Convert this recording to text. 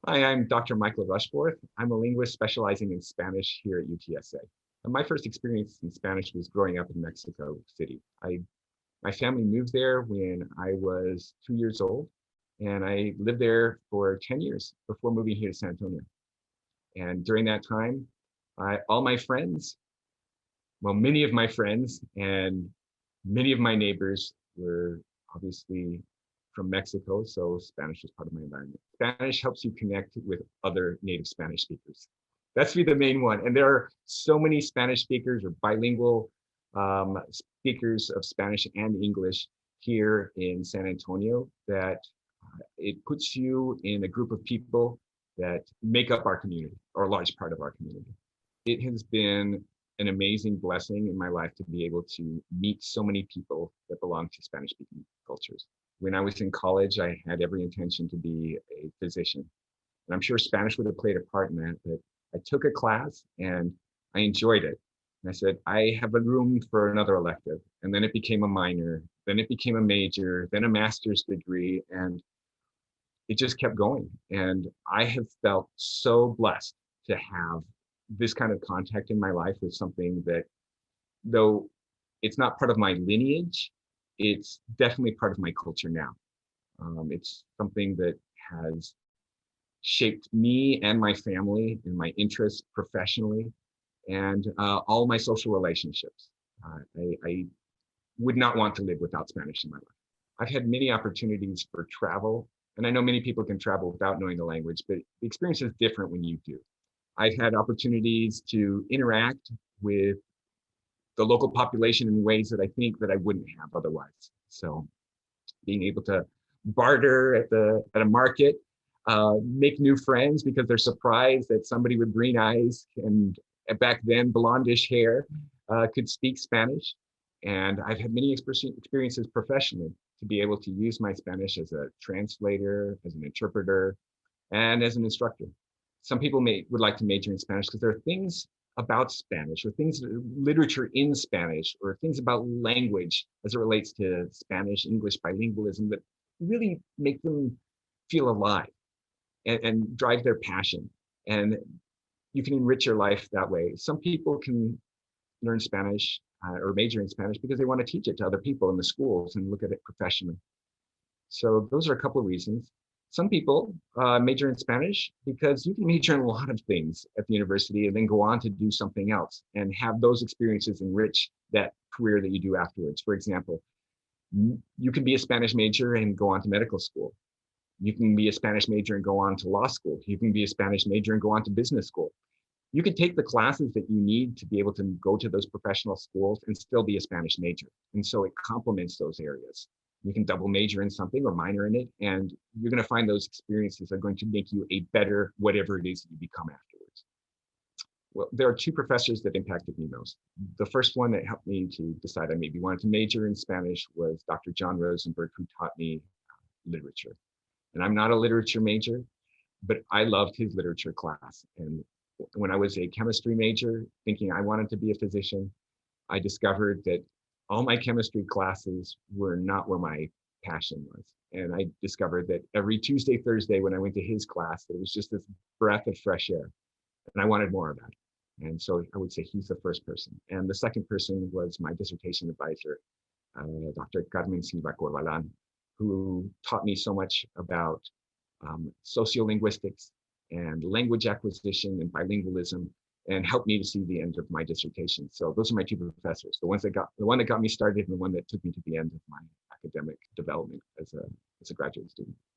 Hi, I'm Dr. Michael Rushforth. I'm a linguist specializing in Spanish here at UTSA. And my first experience in Spanish was growing up in Mexico City. My family moved there when I was 2 years old, and I lived there for 10 years before moving here to San Antonio. And during that time, all my friends, well, many of my friends and many of my neighbors were obviously from Mexico, so Spanish was part of my environment. Spanish helps you connect with other native Spanish speakers. That's be the main one. And there are so many Spanish speakers or bilingual speakers of Spanish and English here in San Antonio that it puts you in a group of people that make up our community or a large part of our community. It has been an amazing blessing in my life to be able to meet so many people that belong to Spanish speaking cultures. When I was in college, I had every intention to be a physician. And I'm sure Spanish would have played a part in that, but I took a class and I enjoyed it. And I said, I have a room for another elective. And then it became a minor, then it became a major, then a master's degree. And it just kept going. And I have felt so blessed to have this kind of contact in my life with something that, though it's not part of my lineage, it's definitely part of my culture now. It's something that has shaped me and my family and my interests professionally and all my social relationships. I would not want to live without Spanish in my life. I've had many opportunities for travel, and I know many people can travel without knowing the language, but the experience is different when you do. I've had opportunities to interact with the local population in ways that I think that I wouldn't have otherwise. So being able to barter at a market, make new friends because they're surprised that somebody with green eyes and back then blondish hair could speak Spanish. And I've had many experiences professionally to be able to use my Spanish as a translator, as an interpreter, and as an instructor. Some people would like to major in Spanish because there are things about Spanish or things, literature in Spanish or things about language as it relates to Spanish, English bilingualism that really make them feel alive and drive their passion. And you can enrich your life that way. Some people can learn Spanish or major in Spanish because they want to teach it to other people in the schools and look at it professionally. So those are a couple of reasons. Some people major in Spanish because you can major in a lot of things at the university and then go on to do something else and have those experiences enrich that career that you do afterwards. For example, you can be a Spanish major and go on to medical school. You can be a Spanish major and go on to law school. You can be a Spanish major and go on to business school. You can take the classes that you need to be able to go to those professional schools and still be a Spanish major. And so it complements those areas. You can double major in something or minor in it, and you're going to find those experiences are going to make you a better whatever it is that you become afterwards. Well, there are two professors that impacted me most. The first one that helped me to decide I maybe wanted to major in Spanish was Dr. John Rosenberg, who taught me literature. And I'm not a literature major, but I loved his literature class. And when I was a chemistry major, thinking I wanted to be a physician, I discovered that all my chemistry classes were not where my passion was. And I discovered that every Tuesday, Thursday, when I went to his class, it was just this breath of fresh air. And I wanted more of that. And so I would say he's the first person. And the second person was my dissertation advisor, Dr. Carmen Silva Corvalan, who taught me so much about sociolinguistics and language acquisition and bilingualism and helped me to see the end of my dissertation. So those are my two professors, the one that got me started and the one that took me to the end of my academic development as a graduate student.